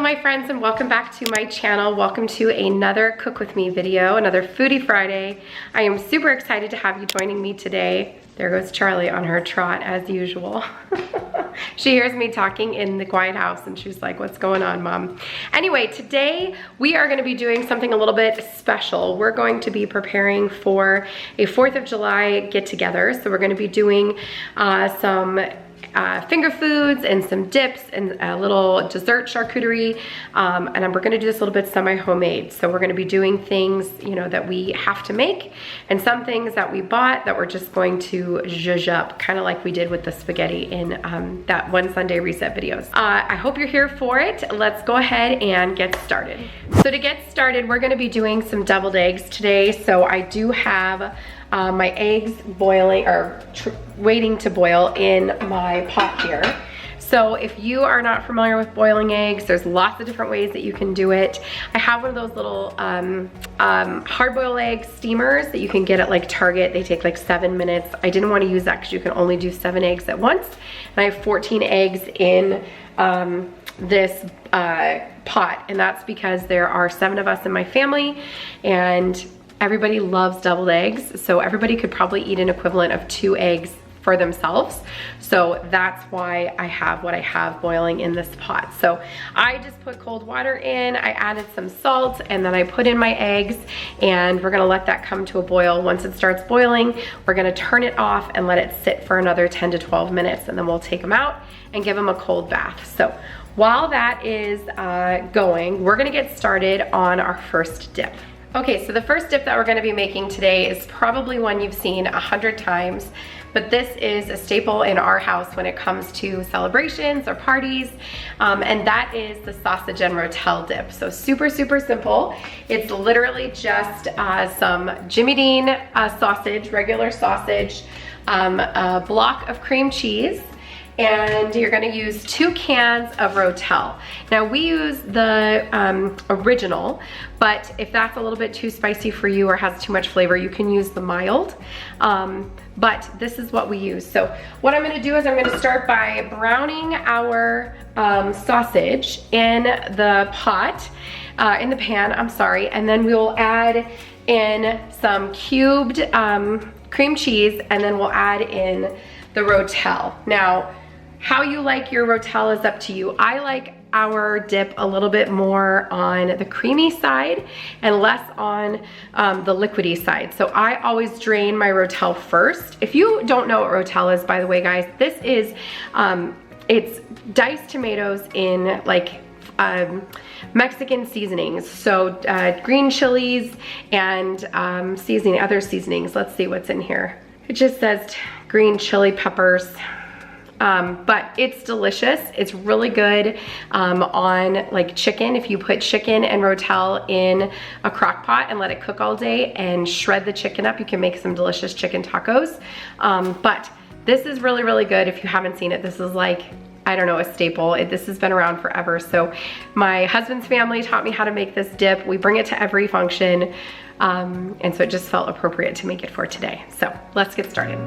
my friends, and welcome back to my channel. Welcome to another Cook With Me video, another Foodie Friday. I am super excited to have you joining me today. There goes Charlie on her trot as usual. She hears me talking in the quiet house and she's like, what's going on, Mom? Anyway, today we are gonna be doing something a little bit special. We're going to be preparing for a 4th of July get together. So we're gonna be doing some finger foods and some dips and a little dessert charcuterie, and we're gonna do this a little bit semi-homemade. So we're gonna be doing things, you know, that we have to make, and some things that we bought that we're just going to zhuzh up, kind of like we did with the spaghetti in that one Sunday reset videos. I hope you're here for it. Let's go ahead and get started. So to get started, we're gonna be doing some deviled eggs today. So I do have my eggs boiling or waiting to boil in my pot here. So if you are not familiar with boiling eggs, there's lots of different ways that you can do it. I have one of those little hard-boiled egg steamers that you can get at like Target. They take like 7 minutes. I didn't want to use that because you can only do 7 eggs at once. And I have 14 eggs in this pot, and that's because there are 7 of us in my family, and everybody loves deviled eggs, so everybody could probably eat an equivalent of 2 eggs for themselves. So that's why I have what I have boiling in this pot. So I just put cold water in, I added some salt, and then I put in my eggs, and we're gonna let that come to a boil. Once it starts boiling, we're gonna turn it off and let it sit for another 10 to 12 minutes, and then we'll take them out and give them a cold bath. So while that is going, we're gonna get started on our first dip. Okay, so the first dip that we're gonna be making today is probably one you've seen 100 times, but this is a staple in our house when it comes to celebrations or parties, and that is the sausage and Rotel dip. So super, super simple. It's literally just some Jimmy Dean sausage, regular sausage, a block of cream cheese, and you're gonna use 2 cans of Rotel. Now we use the original, but if that's a little bit too spicy for you or has too much flavor, you can use the mild. But this is what we use. So what I'm gonna do is I'm gonna start by browning our sausage in the pot, in the pan, I'm sorry, and then we'll add in some cubed cream cheese, and then we'll add in the Rotel. Now, how you like your Rotel is up to you. I like our dip a little bit more on the creamy side and less on the liquidy side. So I always drain my Rotel first. If you don't know what Rotel is, by the way, guys, this is, it's diced tomatoes in like Mexican seasonings. So green chilies and other seasonings. Let's see what's in here. It just says green chili peppers. But it's delicious. It's really good on like chicken. If you put chicken and Rotel in a crock pot and let it cook all day and shred the chicken up, you can make some delicious chicken tacos. But this is really, really good. If you haven't seen it, this is like, I don't know, a staple. This has been around forever. So my husband's family taught me how to make this dip. We bring it to every function. And so it just felt appropriate to make it for today. So let's get started.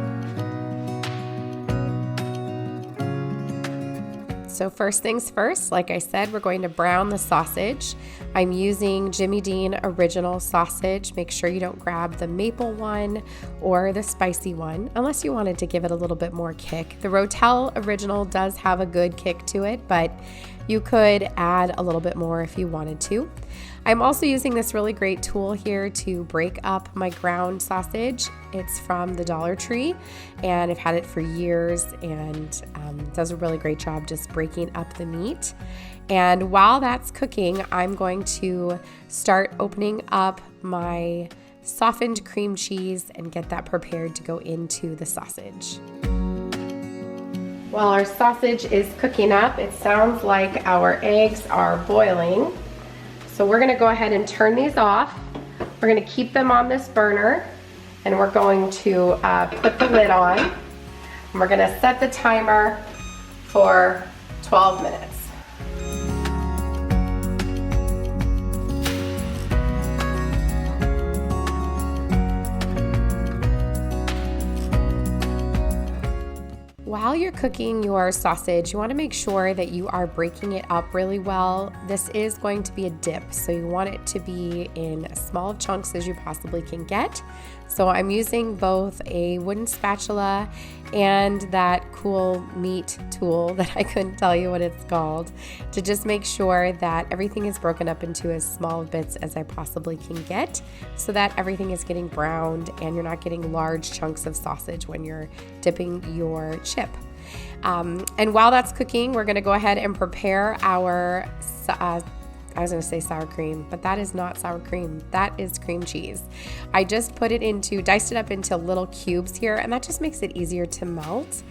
So first things first, like I said, we're going to brown the sausage. I'm using Jimmy Dean original sausage. Make sure you don't grab the maple one or the spicy one, unless you wanted to give it a little bit more kick. The Rotel original does have a good kick to it, but you could add a little bit more if you wanted to. I'm also using this really great tool here to break up my ground sausage. It's from the Dollar Tree, and I've had it for years, and does a really great job just breaking up the meat. And while that's cooking, I'm going to start opening up my softened cream cheese and get that prepared to go into the sausage. While our sausage is cooking up, it sounds like our eggs are boiling. So we're gonna go ahead and turn these off. We're gonna keep them on this burner, and we're going to put the lid on. And we're gonna set the timer for 12 minutes. while you're cooking your sausage, you want to make sure that you are breaking it up really well. This is going to be a dip, so you want it to be in as small chunks as you possibly can get. So I'm using both a wooden spatula and that cool meat tool that I couldn't tell you what it's called, to just make sure that everything is broken up into as small bits as I possibly can get, so that everything is getting browned and you're not getting large chunks of sausage when you're dipping your chip. And while that's cooking, we're gonna go ahead and prepare our I was gonna say sour cream, but that is not sour cream. That is cream cheese. I just diced it up into little cubes here, and that just makes it easier to melt.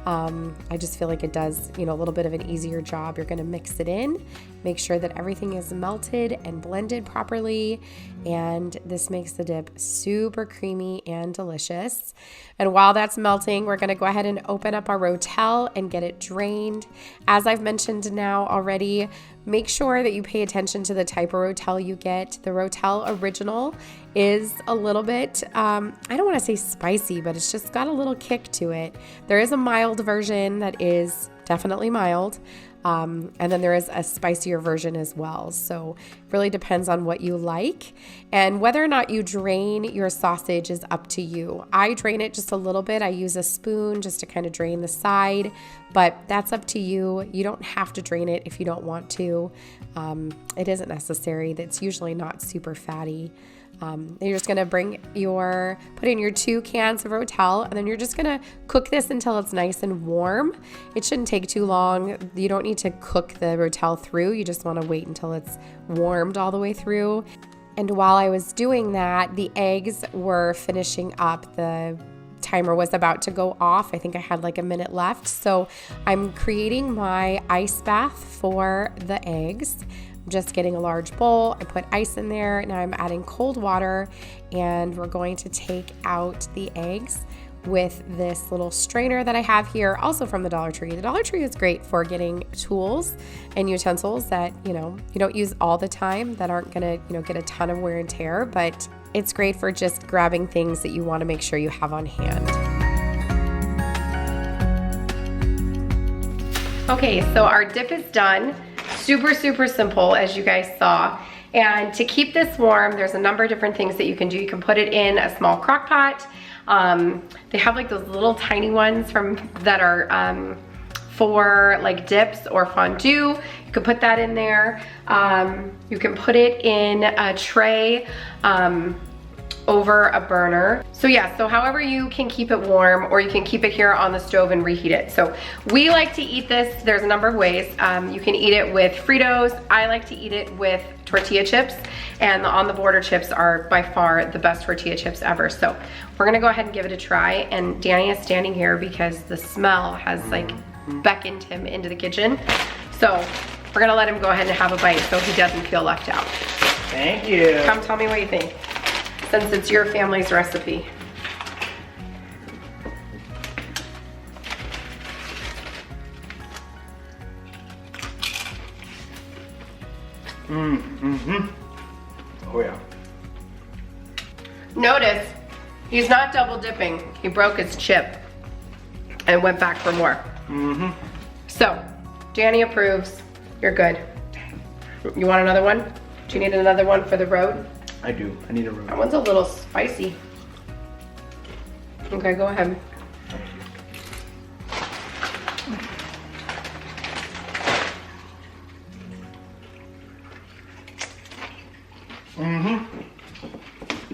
I just feel like it does, a little bit of an easier job. You're gonna mix it in, make sure that everything is melted and blended properly, and this makes the dip super creamy and delicious. And while that's melting, we're gonna go ahead and open up our Rotel and get it drained. As I've mentioned now already, make sure that you pay attention to the type of Rotel you get. The Rotel Original is a little bit, I don't want to say spicy, but it's just got a little kick to it. There is a mild version that is definitely mild, and then there is a spicier version as well. So it really depends on what you like, and whether or not you drain your sausage is up to you. I drain it just a little bit. I use a spoon just to kind of drain the side, but that's up to you. You don't have to drain it if you don't want to. It isn't necessary. That's usually not super fatty. You're just gonna put in your 2 cans of Rotel, and then you're just gonna cook this until it's nice and warm. It shouldn't take too long. You don't need to cook the Rotel through. You just wanna wait until it's warmed all the way through. And while I was doing that, the eggs were finishing up. The timer was about to go off. I think I had like a minute left. So I'm creating my ice bath for the eggs. Just getting a large bowl. I put ice in there. Now I'm adding cold water, and we're going to take out the eggs with this little strainer that I have here, also from the Dollar Tree. The Dollar Tree is great for getting tools and utensils that, you don't use all the time, that aren't gonna, get a ton of wear and tear, but it's great for just grabbing things that you want to make sure you have on hand. Okay, so our dip is done. Super, super simple, as you guys saw. And to keep this warm, there's a number of different things that you can do. You can put it in a small crock pot. They have like those little tiny ones that are for like dips or fondue. You can put that in there. You can put it in a tray over a burner. So yeah, so however you can keep it warm, or you can keep it here on the stove and reheat it. So we like to eat this, there's a number of ways. You can eat it with Fritos. I like to eat it with tortilla chips, and the On the Border chips are by far the best tortilla chips ever. So we're gonna go ahead and give it a try. And Danny is standing here because the smell has like beckoned him into the kitchen. So we're gonna let him go ahead and have a bite so he doesn't feel left out. Thank you. Come tell me what you think, since it's your family's recipe. Oh yeah. Notice, he's not double dipping. He broke his chip and went back for more. So, Danny approves. You're good. You want another one? Do you need another one for the road? I do. I need a road. That one's a little spicy. Okay, go ahead.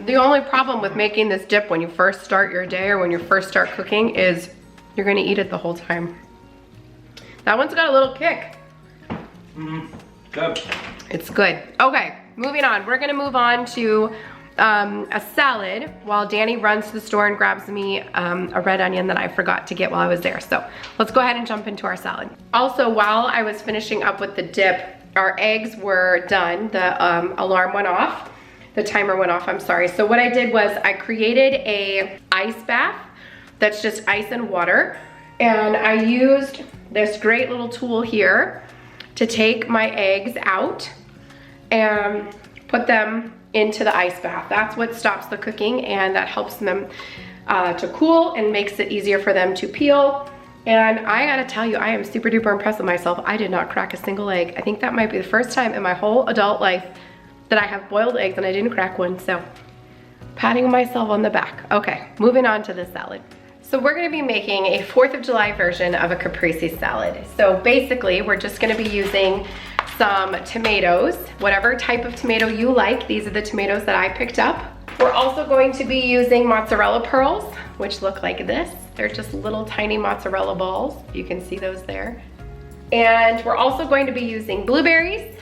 The only problem with making this dip when you first start your day, or when you first start cooking, is you're gonna eat it the whole time. That one's got a little kick. Good. It's good. Okay, moving on. We're gonna move on to a salad while Danny runs to the store and grabs me a red onion that I forgot to get while I was there. So let's go ahead and jump into our salad. Also, while I was finishing up with the dip, our eggs were done. The alarm went off. The timer went off, I'm sorry. So what I did was I created a ice bath that's just ice and water. And I used this great little tool here to take my eggs out and put them into the ice bath. That's what stops the cooking, and that helps them to cool and makes it easier for them to peel. And I gotta tell you, I am super duper impressed with myself. I did not crack a single egg. I think that might be the first time in my whole adult life that I have boiled eggs and I didn't crack one, so patting myself on the back. Okay, moving on to the salad. So we're gonna be making a 4th of July version of a caprese salad. So basically, we're just gonna be using some tomatoes, whatever type of tomato you like. These are the tomatoes that I picked up. We're also going to be using mozzarella pearls, which look like this. They're just little tiny mozzarella balls. You can see those there. And we're also going to be using blueberries.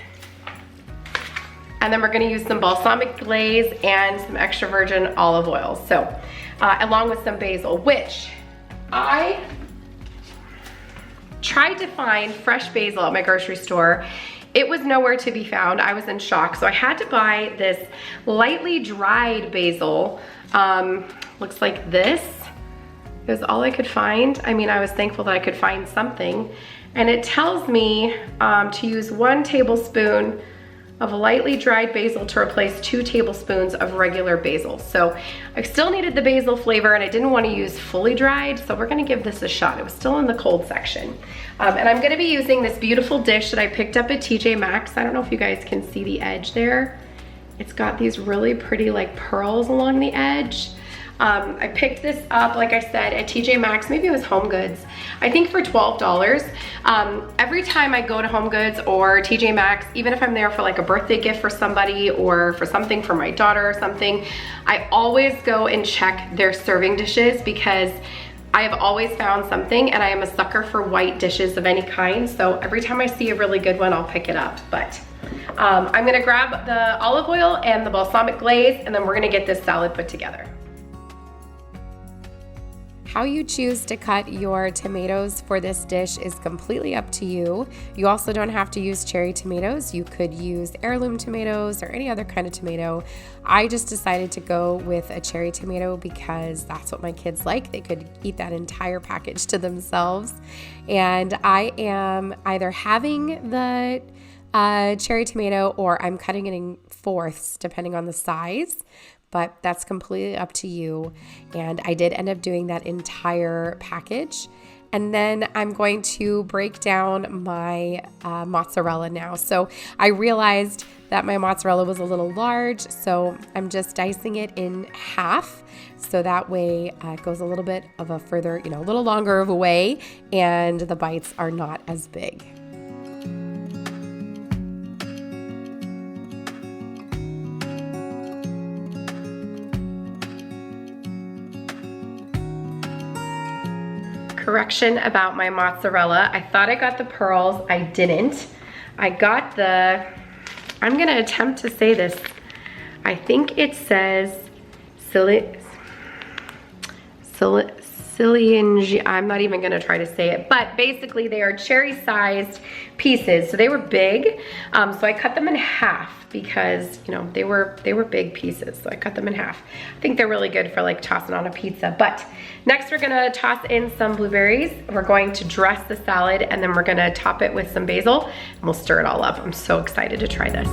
And then we're gonna use some balsamic glaze and some extra virgin olive oil. So, along with some basil, which I tried to find fresh basil at my grocery store. It was nowhere to be found. I was in shock. So I had to buy this lightly dried basil. Looks like this. It was all I could find. I mean, I was thankful that I could find something. And it tells me to use 1 tablespoon of lightly dried basil to replace 2 tablespoons of regular basil. So I still needed the basil flavor and I didn't want to use fully dried, so we're gonna give this a shot. It was still in the cold section. And I'm gonna be using this beautiful dish that I picked up at TJ Maxx. I don't know if you guys can see the edge there. It's got these really pretty like pearls along the edge. I picked this up, like I said, at TJ Maxx, maybe it was Home Goods, I think for $12. Every time I go to Home Goods or TJ Maxx, even if I'm there for like a birthday gift for somebody or for something for my daughter or something, I always go and check their serving dishes because I have always found something, and I am a sucker for white dishes of any kind. So every time I see a really good one, I'll pick it up. But I'm gonna grab the olive oil and the balsamic glaze, and then we're gonna get this salad put together. How you choose to cut your tomatoes for this dish is completely up to you. You also don't have to use cherry tomatoes. You could use heirloom tomatoes or any other kind of tomato. I just decided to go with a cherry tomato because that's what my kids like. They could eat that entire package to themselves. And I am either having the cherry tomato or I'm cutting it in 4ths depending on the size. But that's completely up to you. And I did end up doing that entire package. And then I'm going to break down my mozzarella now. So I realized that my mozzarella was a little large, so I'm just dicing it in half. So that way it goes a little bit of a further, a little longer of a way, and the bites are not as big. Correction about my mozzarella. I thought I got the pearls. I didn't. I got the, I'm gonna attempt to say this. I think it says I'm not even gonna try to say it, but basically they are cherry-sized pieces. So they were big. So I cut them in half because they were big pieces. So I cut them in half. I think they're really good for like tossing on a pizza. But next we're gonna toss in some blueberries. We're going to dress the salad and then we're gonna top it with some basil and we'll stir it all up. I'm so excited to try this.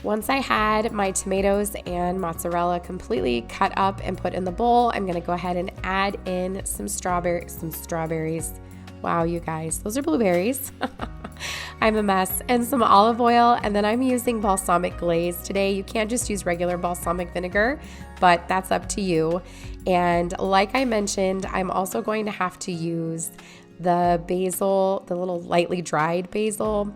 Once I had my tomatoes and mozzarella completely cut up and put in the bowl, I'm gonna go ahead and add in some strawberries. Wow, you guys, those are blueberries. I'm a mess. And some olive oil, and then I'm using balsamic glaze today. You can't just use regular balsamic vinegar, but that's up to you. And like I mentioned, I'm also going to have to use the basil, the little lightly dried basil.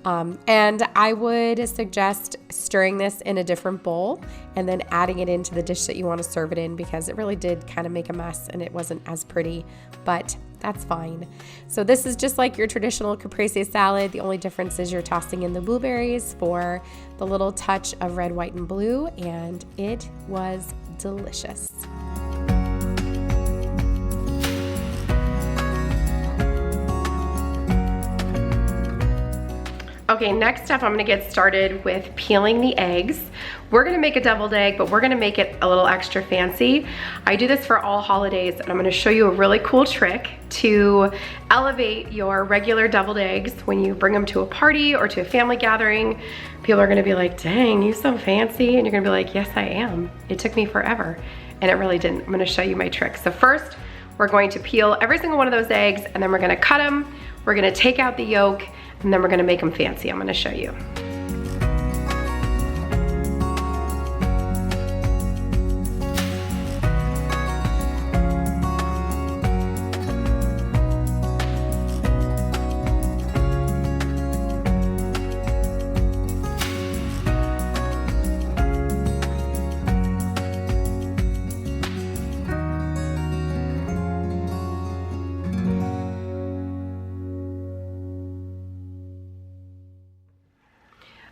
And I would suggest stirring this in a different bowl and then adding it into the dish that you want to serve it in, because it really did kind of make a mess and it wasn't as pretty, but that's fine. So this is just like your traditional caprese salad. The only difference is you're tossing in the blueberries for the little touch of red, white, and blue, and it was delicious. Okay, next up I'm gonna get started with peeling the eggs. We're gonna make a deviled egg, but we're gonna make it a little extra fancy. I do this for all holidays, and I'm gonna show you a really cool trick to elevate your regular deviled eggs when you bring them to a party or to a family gathering. People are gonna be like, dang, you so fancy, and you're gonna be like, yes, I am. It took me forever, and it really didn't. I'm gonna show you my trick. So first, We're going to peel every single one of those eggs, and then we're gonna cut them. We're gonna take out the yolk, and then we're gonna make them fancy. I'm gonna show you.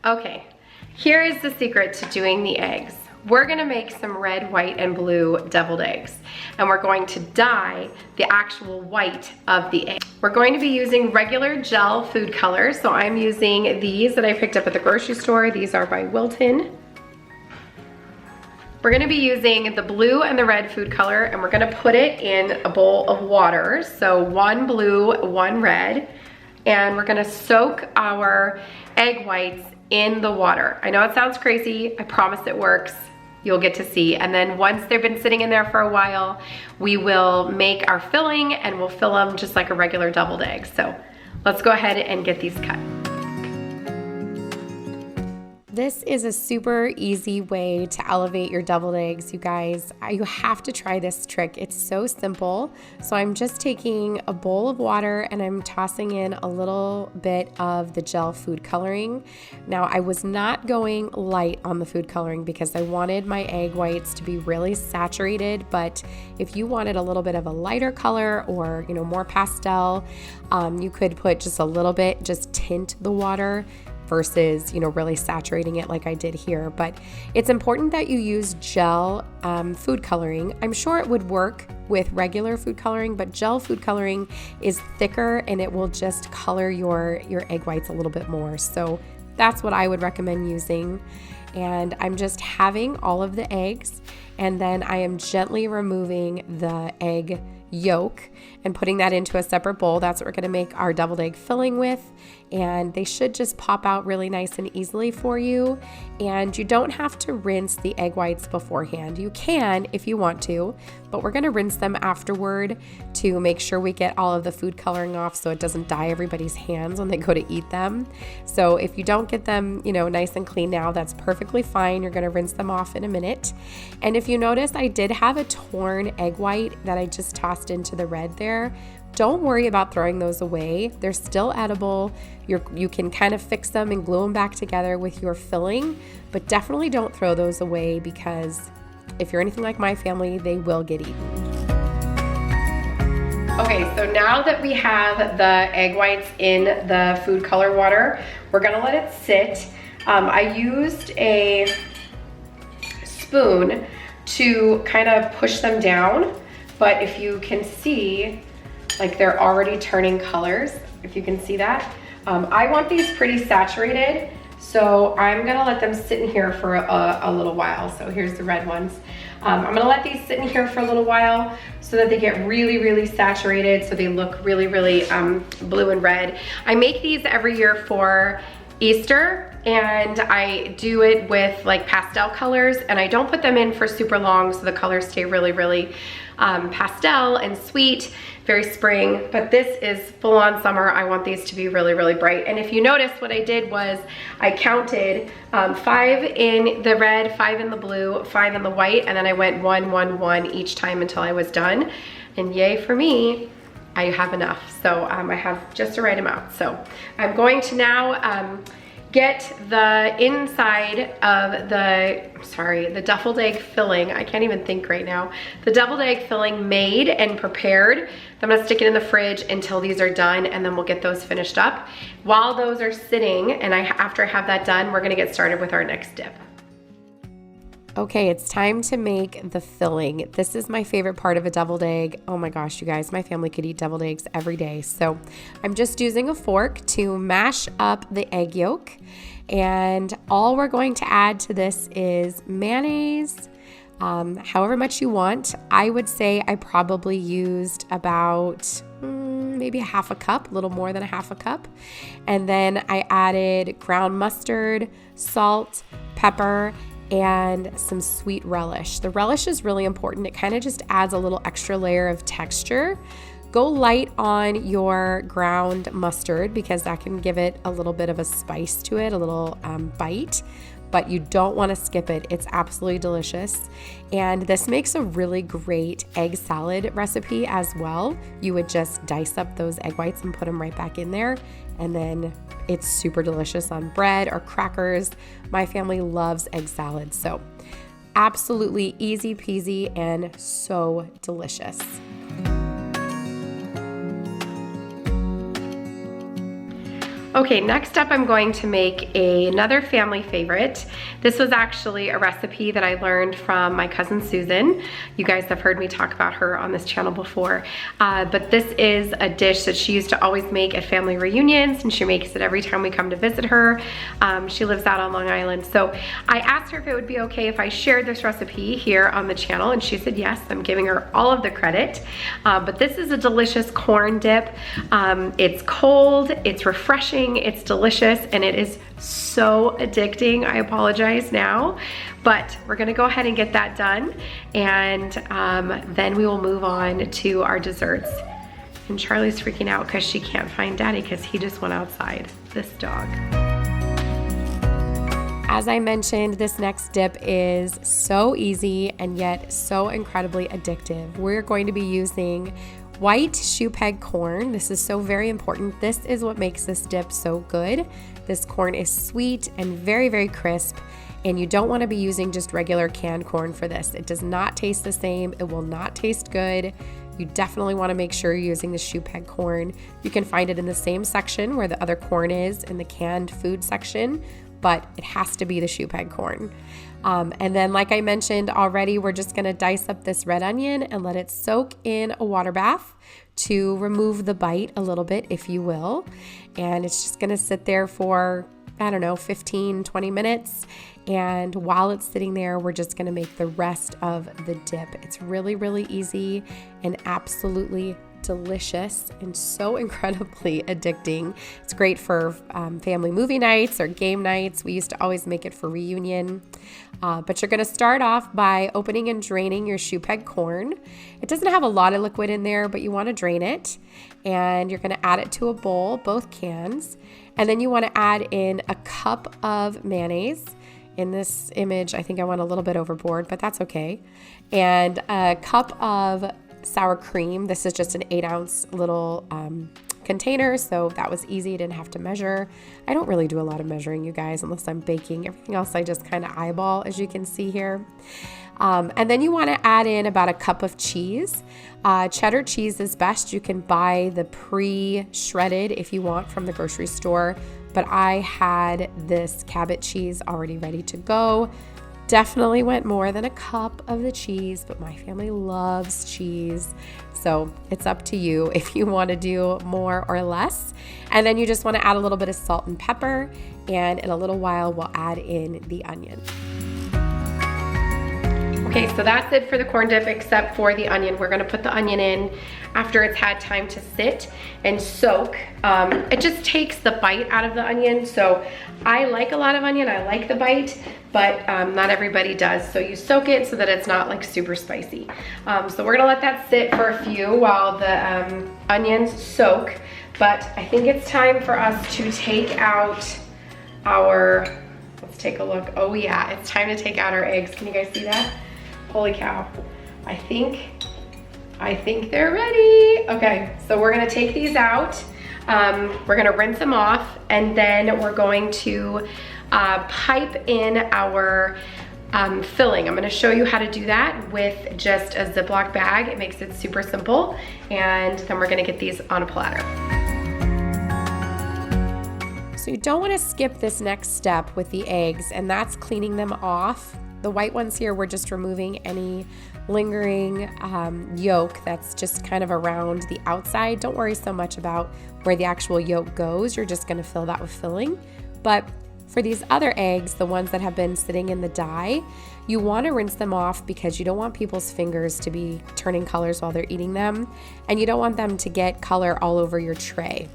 Okay, here is the secret to doing the eggs. We're gonna make some red, white, and blue deviled eggs, and we're going to dye the actual white of the egg. We're going to be using regular gel food colors, so I'm using these that I picked up at the grocery store. These are by Wilton. We're gonna be using the blue and the red food color, and we're gonna put it in a bowl of water. So 1 blue, 1 red, and we're gonna soak our egg whites in the water. I know it sounds crazy, I promise it works. You'll get to see. And then once they've been sitting in there for a while, we will make our filling and we'll fill them just like a regular deviled egg. So let's go ahead and get these cut. This is a super easy way to elevate your deviled eggs, you guys. You have to try this trick. It's so simple. So I'm just taking a bowl of water and I'm tossing in a little bit of the gel food coloring. Now, I was not going light on the food coloring because I wanted my egg whites to be really saturated, but if you wanted a little bit of a lighter color or, you know, more pastel, you could put just a little bit, just tint the water versus, you know, really saturating it like I did here. But it's important that you use gel food coloring. I'm sure it would work with regular food coloring, but gel food coloring is thicker and it will just color your egg whites a little bit more. So that's what I would recommend using. And I'm just having all of the eggs, and then I am gently removing the egg yolk and putting that into a separate bowl. That's what we're going to make our deviled egg filling with, and they should just pop out really nice and easily for you. And you don't have to rinse the egg whites beforehand. You can if you want to, but we're going to rinse them afterward to make sure we get all of the food coloring off so it doesn't dye everybody's hands when they go to eat them. So if you don't get them, you know, nice and clean now, that's perfectly fine. You're going to rinse them off in a minute. And if you notice, I did have a torn egg white that I just tossed into the red there. Don't worry about throwing those away. They're still edible. You can kind of fix them and glue them back together with your filling, but definitely don't throw those away because if you're anything like my family, they will get eaten. Okay, so now that we have the egg whites in the food color water, we're gonna let it sit. I used a spoon to kind of push them down, but if you can see, like they're already turning colors, if you can see that. I want these pretty saturated, so I'm gonna let them sit in here for a little while. So here's the red ones. I'm gonna let these sit in here for a little while so that they get really, really saturated, so they look really, really blue and red. I make these every year for Easter, and I do it with like pastel colors, and I don't put them in for super long so the colors stay really, really pastel and sweet, very spring. But this is full on summer. I want these to be really, really bright. And if you notice, what I did was I counted 5 in the red, 5 in the blue, 5 in the white, and then I went 1, 1, 1 each time until I was done. And yay for me, I have enough. So I have just the right amount. So I'm going to now get the inside of the deviled egg filling. I can't even think right now. The deviled egg filling made and prepared. I'm gonna stick it in the fridge until these are done, and then we'll get those finished up. While those are sitting, and after I have that done, we're gonna get started with our next dip. Okay, it's time to make the filling. This is my favorite part of a deviled egg. Oh my gosh, you guys, my family could eat deviled eggs every day. So I'm just using a fork to mash up the egg yolk. And all we're going to add to this is mayonnaise, however much you want. I would say I probably used about maybe a half a cup, a little more than a half a cup. And then I added ground mustard, salt, pepper, and some sweet relish. The relish is really important. It kind of just adds a little extra layer of texture. Go light on your ground mustard because that can give it a little bit of a spice to it, a little bite, but you don't want to skip it. It's absolutely delicious. And this makes a really great egg salad recipe as well. You would just dice up those egg whites and put them right back in there, and then it's super delicious on bread or crackers. My family loves egg salad, so absolutely easy peasy and so delicious. Okay, next up I'm going to make another family favorite. This was actually a recipe that I learned from my cousin Susan. You guys have heard me talk about her on this channel before, but this is a dish that she used to always make at family reunions, and she makes it every time we come to visit her. She lives out on Long Island, so I asked her if it would be okay if I shared this recipe here on the channel, and she said yes. I'm giving her all of the credit, but this is a delicious corn dip. It's cold, it's refreshing, it's delicious, and it is so addicting. I apologize now, but we're gonna go ahead and get that done, and then we will move on to our desserts. And Charlie's freaking out because she can't find Daddy because he just went outside, this dog. As I mentioned, this next dip is so easy and yet so incredibly addictive. We're going to be using white shoe peg corn. This is so very important. This is what makes this dip so good. This corn is sweet and very, very crisp, and you don't want to be using just regular canned corn for this. It does not taste the same. It will not taste good. You definitely want to make sure you're using the shoe peg corn. You can find it in the same section where the other corn is, in the canned food section, but it has to be the shoe peg corn. And then, like I mentioned already, we're just gonna dice up this red onion and let it soak in a water bath to remove the bite a little bit, if you will. And it's just gonna sit there for, I don't know, 15, 20 minutes. And while it's sitting there, we're just gonna make the rest of the dip. It's really, really easy and absolutely delicious and so incredibly addicting. It's great for family movie nights or game nights. We used to always make it for reunion. But you're gonna start off by opening and draining your shoe peg corn. It doesn't have a lot of liquid in there, but you wanna drain it. And you're gonna add it to a bowl, both cans. And then you wanna add in a cup of mayonnaise. In this image, I think I went a little bit overboard, but that's okay. And a cup of sour cream. This is just an 8-ounce little container, so that was easy. Didn't have to measure. I don't really do a lot of measuring, you guys, unless I'm baking. Everything else I just kind of eyeball, as you can see here. And then you want to add in about a cup of cheese. Cheddar cheese is best. You can buy the pre-shredded if you want from the grocery store, but I had this Cabot cheese already ready to go. Definitely went more than a cup of the cheese, but my family loves cheese. So it's up to you if you want to do more or less. And then you just want to add a little bit of salt and pepper, and in a little while we'll add in the onion. Okay, so that's it for the corn dip except for the onion. We're gonna put the onion in after it's had time to sit and soak. It just takes the bite out of the onion. So I like a lot of onion, I like the bite, but not everybody does. So you soak it so that it's not like super spicy. So we're gonna let that sit for a few while the onions soak. But I think it's time for us to take out our, let's take a look. Oh yeah, it's time to take out our eggs. Can you guys see that? Holy cow. I think they're ready. Okay, so we're gonna take these out. We're gonna rinse them off, and then we're going to pipe in our filling. I'm gonna show you how to do that with just a Ziploc bag. It makes it super simple. And then we're gonna get these on a platter. So you don't wanna skip this next step with the eggs, and that's cleaning them off. The white ones here, we're just removing any lingering yolk that's just kind of around the outside. Don't worry so much about where the actual yolk goes. You're just gonna fill that with filling. But for these other eggs, the ones that have been sitting in the dye, you wanna rinse them off because you don't want people's fingers to be turning colors while they're eating them. And you don't want them to get color all over your tray,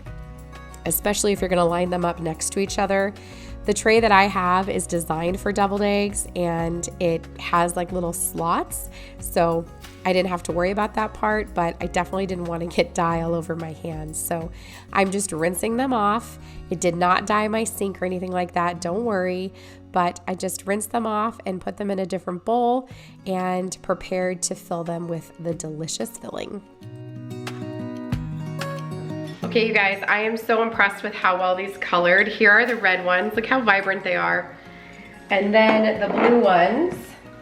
especially if you're gonna line them up next to each other. The tray that I have is designed for deviled eggs, and it has like little slots, so I didn't have to worry about that part, but I definitely didn't want to get dye all over my hands. So I'm just rinsing them off. It did not dye my sink or anything like that, don't worry, but I just rinsed them off and put them in a different bowl and prepared to fill them with the delicious filling. Okay, you guys, I am so impressed with how well these colored. Here are the red ones. Look how vibrant they are. And then the blue ones,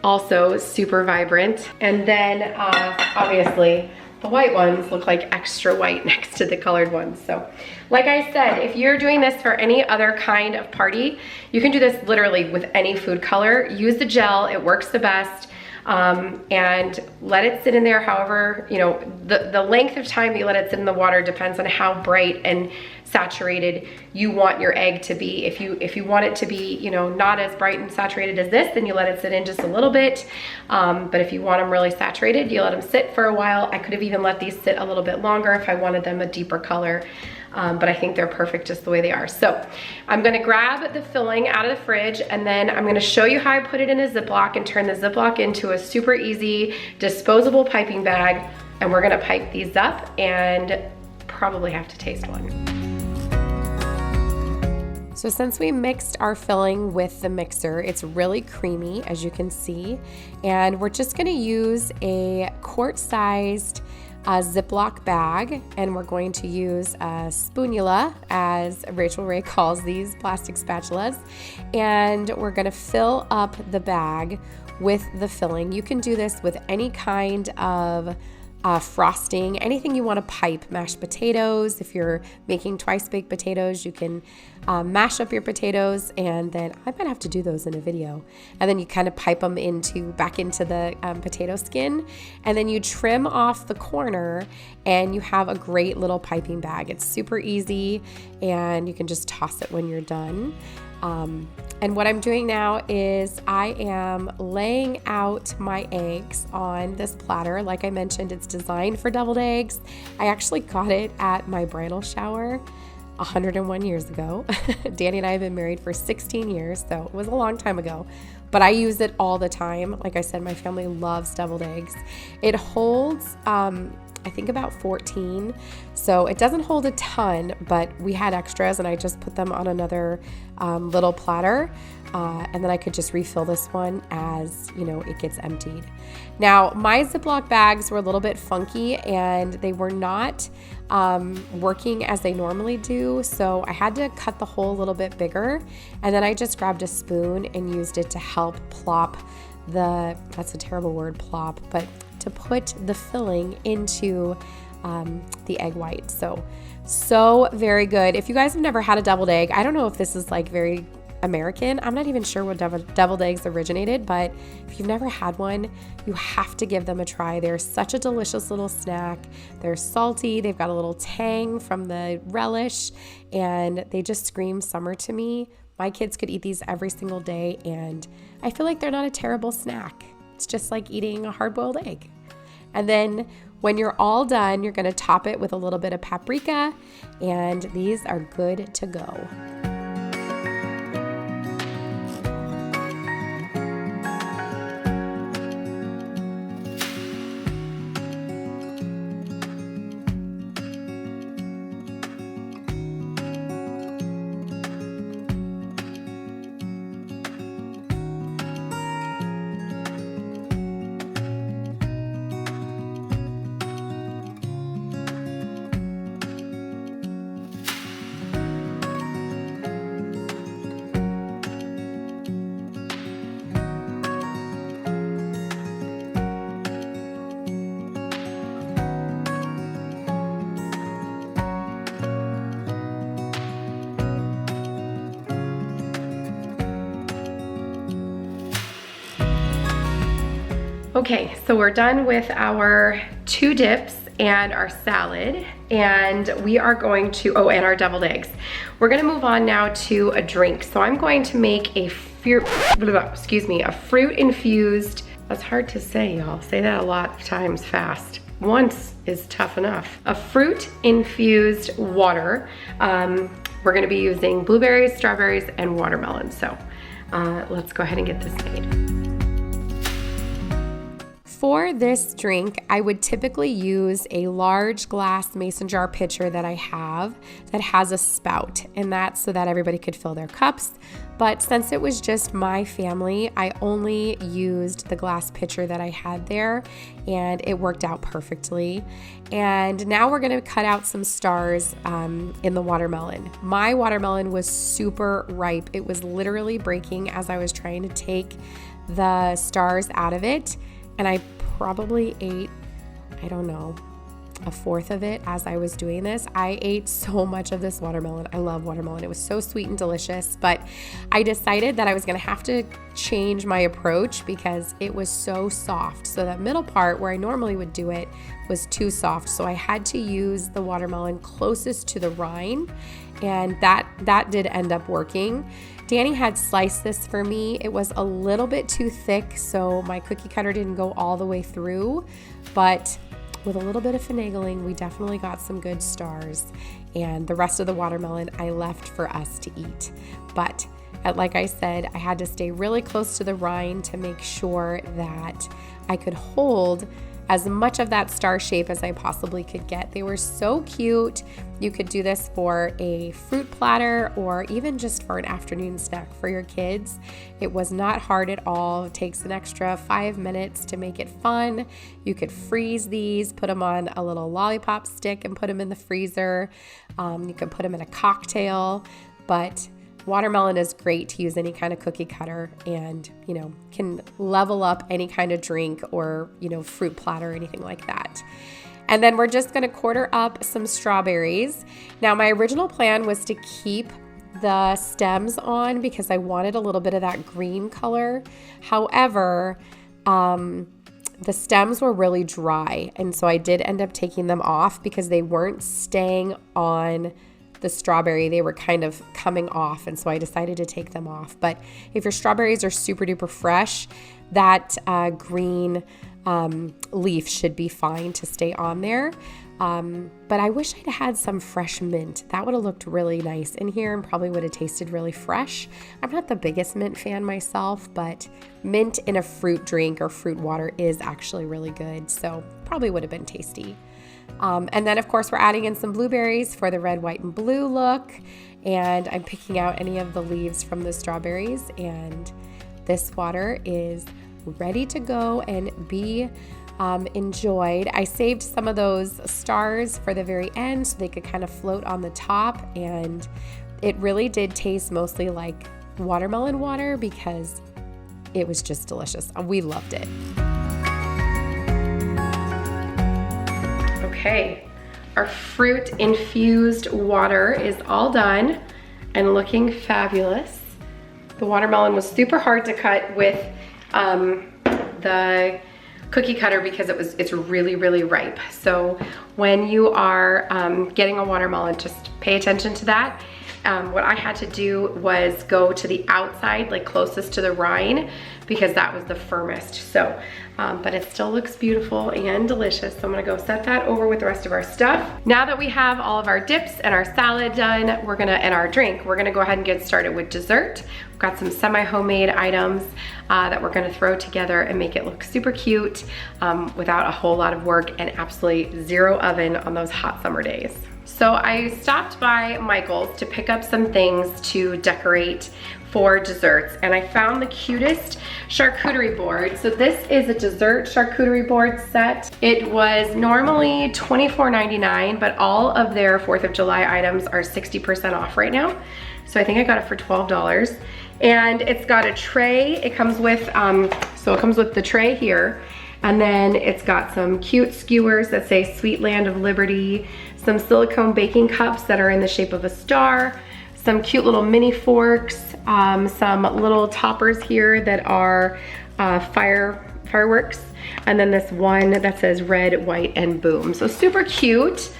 also super vibrant. And then obviously the white ones look like extra white next to the colored ones. So like I said, if you're doing this for any other kind of party, you can do this literally with any food color. Use the gel, it works the best. And let it sit in there however, you know, the length of time that you let it sit in the water depends on how bright and saturated you want your egg to be. If you want it to be, you know, not as bright and saturated as this, then you let it sit in just a little bit. But if you want them really saturated, you let them sit for a while. I could have even let these sit a little bit longer if I wanted them a deeper color. But I think they're perfect just the way they are. So I'm gonna grab the filling out of the fridge, and then I'm gonna show you how I put it in a Ziploc and turn the Ziploc into a super easy disposable piping bag. And we're gonna pipe these up and probably have to taste one. So since we mixed our filling with the mixer, it's really creamy, as you can see. And we're just gonna use a quart-sized Ziploc bag, and we're going to use a spoonula, as Rachel Ray calls these plastic spatulas, and we're going to fill up the bag with the filling. You can do this with any kind of frosting, anything you want to pipe. Mashed potatoes, if you're making twice baked potatoes, you can mash up your potatoes, and then I might have to do those in a video, and then you kind of pipe them back into the potato skin, and then you trim off the corner, and you have a great little piping bag. It's super easy, and you can just toss it when you're done. And what I'm doing now is I am laying out my eggs on this platter. Like I mentioned, it's designed for deviled eggs. I actually got it at my bridal shower 101 years ago. Danny and I have been married for 16 years, so it was a long time ago. But I use it all the time. Like I said, my family loves deviled eggs. It holds, I think about 14. So it doesn't hold a ton, but we had extras and I just put them on another little platter. And then I could just refill this one as, you know, it gets emptied. Now, my Ziploc bags were a little bit funky and they were not working as they normally do. So I had to cut the hole a little bit bigger. And then I just grabbed a spoon and used it to help plop that's a terrible word, plop, but to put the filling into the egg white. So very good. If you guys have never had a deviled egg, I don't know if this is like very American. I'm not even sure where deviled eggs originated, but if you've never had one, you have to give them a try. They're such a delicious little snack. They're salty. They've got a little tang from the relish, and they just scream summer to me. My kids could eat these every single day, and I feel like they're not a terrible snack. It's just like eating a hard-boiled egg. And then when you're all done, you're going to top it with a little bit of paprika, and these are good to go. Okay, so we're done with our 2 dips and our salad, and we are going to, and our deviled eggs. We're gonna move on now to a drink. So I'm going to make a fruit infused, that's hard to say, y'all. Say that a lot of times fast. Once is tough enough. A fruit infused water. we're gonna be using blueberries, strawberries, and watermelon. So let's go ahead and get this made. For this drink, I would typically use a large glass mason jar pitcher that I have that has a spout, and that's so that everybody could fill their cups. But since it was just my family, I only used the glass pitcher that I had there, and it worked out perfectly. And now we're gonna cut out some stars in the watermelon. My watermelon was super ripe. It was literally breaking as I was trying to take the stars out of it. And I probably ate, I don't know, a fourth of it as I was doing this. I ate so much of this watermelon. I love watermelon. It was so sweet and delicious, but I decided that I was gonna have to change my approach because it was so soft. So that middle part where I normally would do it was too soft. So I had to use the watermelon closest to the rind, and that did end up working. Danny had sliced this for me. It was a little bit too thick, so my cookie cutter didn't go all the way through, but with a little bit of finagling, we definitely got some good stars. And the rest of the watermelon I left for us to eat. But like I said, I had to stay really close to the rind to make sure that I could hold as much of that star shape as I possibly could get. They were so cute. You could do this for a fruit platter or even just for an afternoon snack for your kids. It was not hard at all. It takes an extra 5 minutes to make it fun. You could freeze these, put them on a little lollipop stick and put them in the freezer. You could put them in a cocktail, but watermelon is great to use any kind of cookie cutter and, can level up any kind of drink or, fruit platter or anything like that. And then we're just gonna quarter up some strawberries. Now, my original plan was to keep the stems on because I wanted a little bit of that green color. However, the stems were really dry, and so I did end up taking them off because they weren't staying on the strawberry. They were kind of coming off, and so I decided to take them off. But if your strawberries are super duper fresh, that green leaf should be fine to stay on there. But I wish I'd had some fresh mint. That would have looked really nice in here and probably would have tasted really fresh. I'm not the biggest mint fan myself, but mint in a fruit drink or fruit water is actually really good, so probably would have been tasty. And then of course we're adding in some blueberries for the red, white, and blue look. And I'm picking out any of the leaves from the strawberries, and this water is ready to go and be enjoyed. I saved some of those stars for the very end so they could kind of float on the top, and it really did taste mostly like watermelon water because it was just delicious. We loved it. Okay, our fruit infused water is all done and looking fabulous. The watermelon was super hard to cut with the cookie cutter because it's really, really ripe. So when you are getting a watermelon, just pay attention to that. What I had to do was go to the outside, like closest to the rind, because that was the firmest. So, but it still looks beautiful and delicious. So I'm gonna go set that over with the rest of our stuff. Now that we have all of our dips and our salad done, and our drink, we're gonna go ahead and get started with dessert. We've got some semi-homemade items that we're gonna throw together and make it look super cute without a whole lot of work and absolutely zero oven on those hot summer days. So I stopped by Michael's to pick up some things to decorate for desserts, and I found the cutest charcuterie board. So this is a dessert charcuterie board set. It was normally $24.99, but all of their 4th of July items are 60% off right now. So I think I got it for $12. And it's got a tray. It comes with, so it comes with the tray here. And then it's got some cute skewers that say Sweet Land of Liberty, some silicone baking cups that are in the shape of a star, some cute little mini forks, some little toppers here that are fireworks, and then this one that says red, white, and boom. So super cute.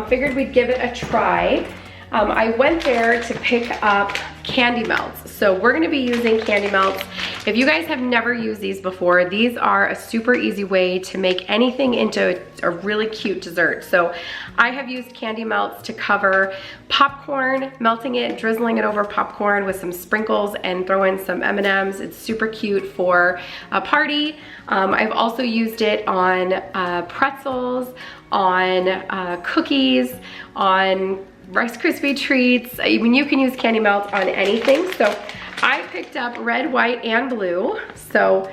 Figured we'd give it a try. I went there to pick up candy melts. So we're gonna be using candy melts. If you guys have never used these before, these are a super easy way to make anything into a really cute dessert. So I have used candy melts to cover popcorn, melting it, drizzling it over popcorn with some sprinkles and throw in some M&Ms. It's super cute for a party. I've also used it on pretzels, on cookies, on Rice Krispie treats. I mean, you can use candy melts on anything. So I picked up red, white, and blue. So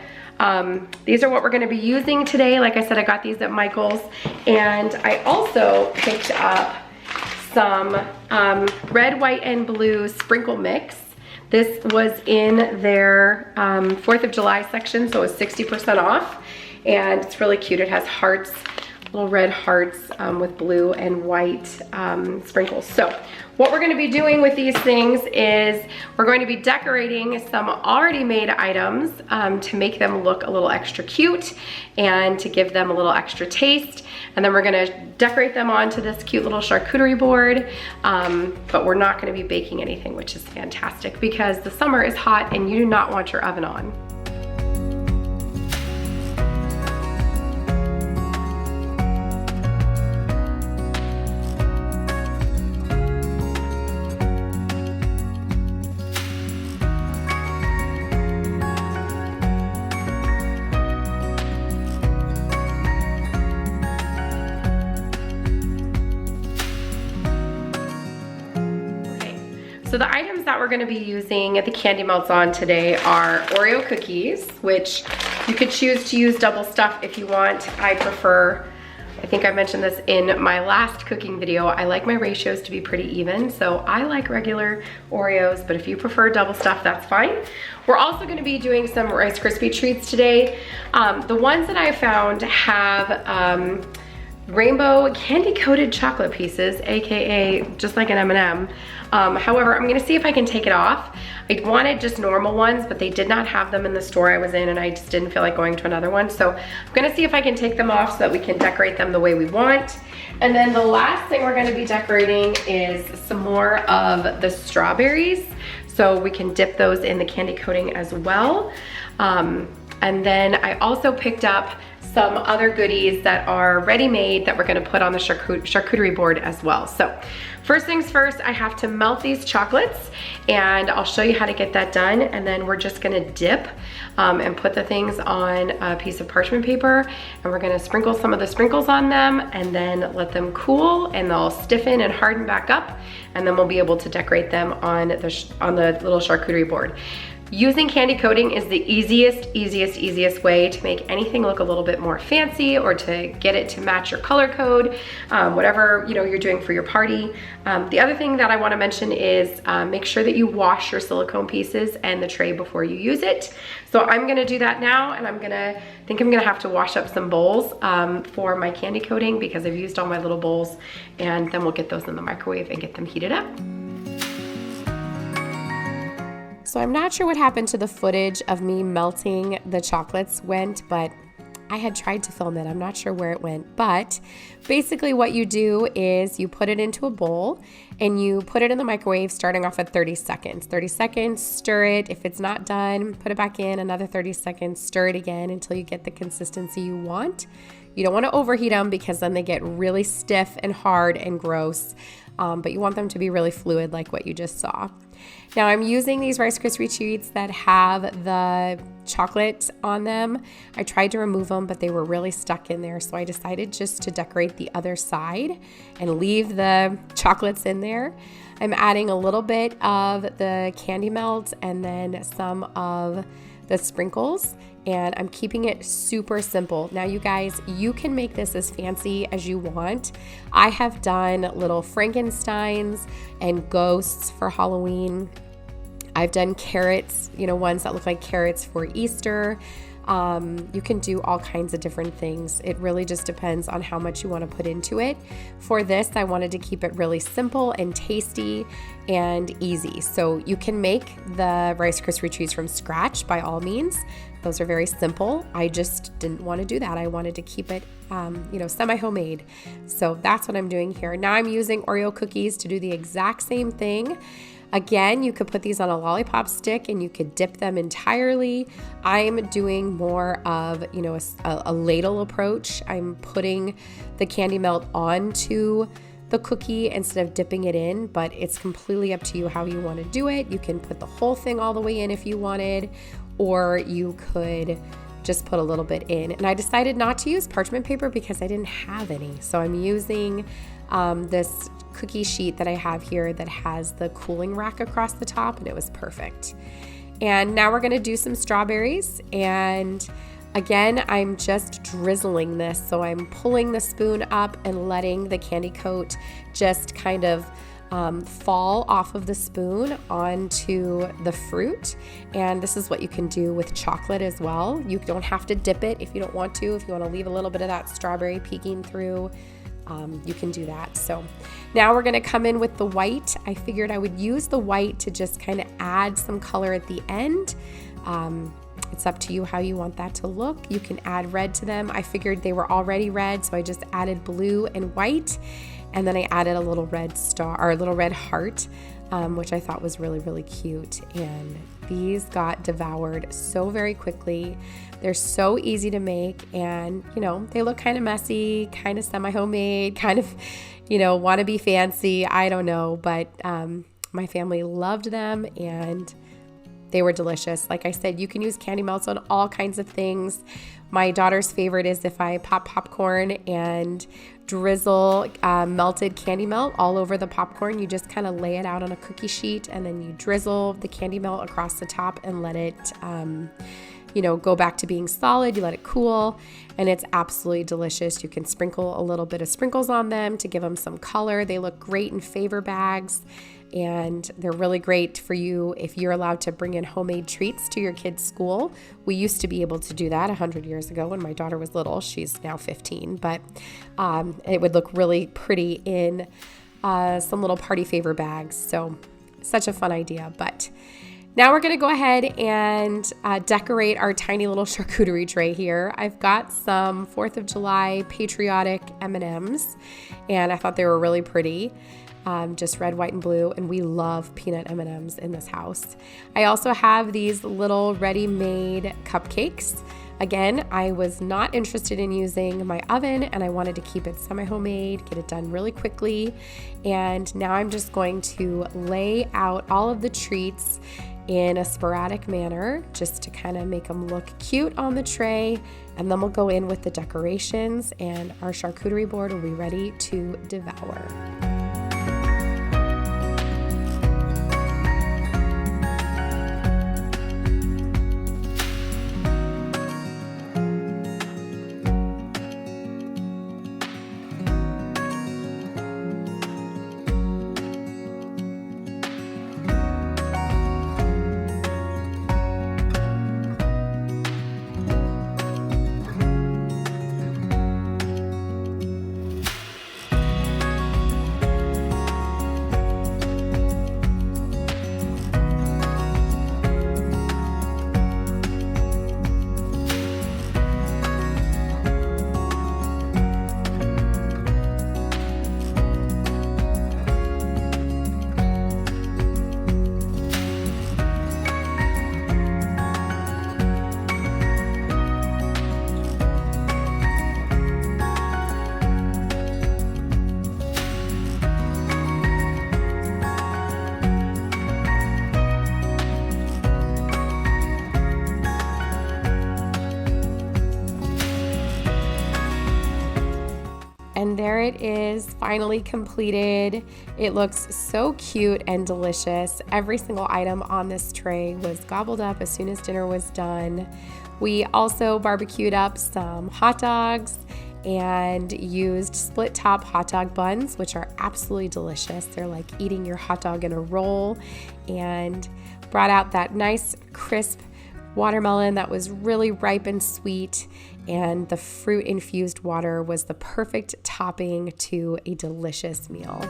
these are what we're gonna be using today. Like I said, I got these at Michael's. And I also picked up some red, white, and blue sprinkle mix. This was in their 4th of July section, so it was 60% off. And it's really cute. It has hearts, little red hearts with blue and white sprinkles. So what we're gonna be doing with these things is we're going to be decorating some already made items to make them look a little extra cute and to give them a little extra taste. And then we're gonna decorate them onto this cute little charcuterie board. But we're not gonna be baking anything, which is fantastic because the summer is hot and you do not want your oven on. So the items that we're gonna be using the candy melts on today are Oreo cookies, which you could choose to use double stuff if you want. I prefer, I think I mentioned this in my last cooking video, I like my ratios to be pretty even. So I like regular Oreos, but if you prefer double stuff, that's fine. We're also gonna be doing some Rice Krispie treats today. The ones that I found have rainbow candy coated chocolate pieces, AKA just like an M&M. However, I'm gonna see if I can take it off. I wanted just normal ones, but they did not have them in the store I was in and I just didn't feel like going to another one. So I'm gonna see if I can take them off so that we can decorate them the way we want. And then the last thing we're gonna be decorating is some more of the strawberries. So we can dip those in the candy coating as well. And then I also picked up some other goodies that are ready-made that we're gonna put on the charcuterie board as well. So first things first, I have to melt these chocolates and I'll show you how to get that done. And then we're just gonna dip and put the things on a piece of parchment paper and we're gonna sprinkle some of the sprinkles on them and then let them cool and they'll stiffen and harden back up and then we'll be able to decorate them on the little charcuterie board. Using candy coating is the easiest way to make anything look a little bit more fancy or to get it to match your color code, whatever you're doing for your party. The other thing that I want to mention is make sure that you wash your silicone pieces and the tray before you use it. So I'm gonna do that now and I'm gonna have to wash up some bowls for my candy coating because I've used all my little bowls and then we'll get those in the microwave and get them heated up. So I'm not sure what happened to the footage of me melting the chocolates but I had tried to film it. I'm not sure where it went, but basically what you do is you put it into a bowl and you put it in the microwave starting off at 30 seconds. 30 seconds, stir it. If it's not done, put it back in, another 30 seconds, stir it again until you get the consistency you want. You don't want to overheat them because then they get really stiff and hard and gross, but you want them to be really fluid like what you just saw. Now I'm using these Rice Krispie treats that have the chocolate on them. I tried to remove them, but they were really stuck in there. So I decided just to decorate the other side and leave the chocolates in there. I'm adding a little bit of the candy melt and then some of the sprinkles, and I'm keeping it super simple. Now you guys, you can make this as fancy as you want. I have done little Frankensteins and ghosts for Halloween. I've done carrots, ones that look like carrots for Easter. You can do all kinds of different things. It really just depends on how much you want to put into it. For this, I wanted to keep it really simple and tasty and easy. So you can make the Rice Krispie treats from scratch by all means. Those are very simple. I just didn't want to do that. I wanted to keep it, semi-homemade. So that's what I'm doing here. Now I'm using Oreo cookies to do the exact same thing. Again, you could put these on a lollipop stick and you could dip them entirely. I'm doing more of, a ladle approach. I'm putting the candy melt onto the cookie instead of dipping it in, but it's completely up to you how you want to do it. You can put the whole thing all the way in if you wanted, or you could just put a little bit in. And I decided not to use parchment paper because I didn't have any. So I'm using this cookie sheet that I have here that has the cooling rack across the top, and it was perfect. And now we're gonna do some strawberries, and again, I'm just drizzling this. So I'm pulling the spoon up and letting the candy coat just kind of fall off of the spoon onto the fruit. And this is what you can do with chocolate as well. You don't have to dip it if you don't want to. If you want to leave a little bit of that strawberry peeking through, you can do that. So now we're going to come in with the white. I figured I would use the white to just kind of add some color at the end. It's up to you how you want that to look. You can add red to them. I figured they were already red, so I just added blue and white. And then I added a little red star or a little red heart, which I thought was really, really cute. And these got devoured so very quickly. They're so easy to make, and they look kind of messy, kind of semi-homemade, kind of, want to be fancy. I don't know, but my family loved them and they were delicious. Like I said, you can use candy melts on all kinds of things. My daughter's favorite is if I pop popcorn and drizzle melted candy melt all over the popcorn. You just kind of lay it out on a cookie sheet and then you drizzle the candy melt across the top and let it go back to being solid. You let it cool, and it's absolutely delicious. You can sprinkle a little bit of sprinkles on them to give them some color. They look great in favor bags, and they're really great for you if you're allowed to bring in homemade treats to your kids' school. We used to be able to do that 100 years ago when my daughter was little. She's now 15, but it would look really pretty in some little party favor bags. So such a fun idea. But now we're going to go ahead and decorate our tiny little charcuterie tray here. I've got some 4th of July patriotic M&Ms, and I thought they were really pretty. Just red, white, and blue, and we love peanut M&Ms in this house. I also have these little ready-made cupcakes. Again, I was not interested in using my oven, and I wanted to keep it semi-homemade, get it done really quickly. And now I'm just going to lay out all of the treats in a sporadic manner just to kind of make them look cute on the tray, and then we'll go in with the decorations and our charcuterie board will be ready to devour. And there it is, finally completed. It looks so cute and delicious. Every single item on this tray was gobbled up as soon as dinner was done. We also barbecued up some hot dogs and used split top hot dog buns, which are absolutely delicious. They're like eating your hot dog in a roll, and brought out that nice crisp watermelon that was really ripe and sweet, and the fruit infused water was the perfect topping to a delicious meal.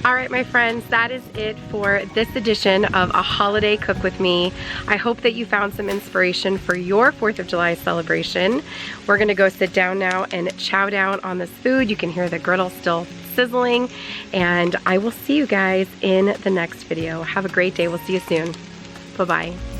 All right, my friends, that is it for this edition of A Holiday Cook With Me. I hope that you found some inspiration for your 4th of July celebration. We're gonna go sit down now and chow down on this food. You can hear the griddle still sizzling, and I will see you guys in the next video. Have a great day. We'll see you soon. Bye-bye.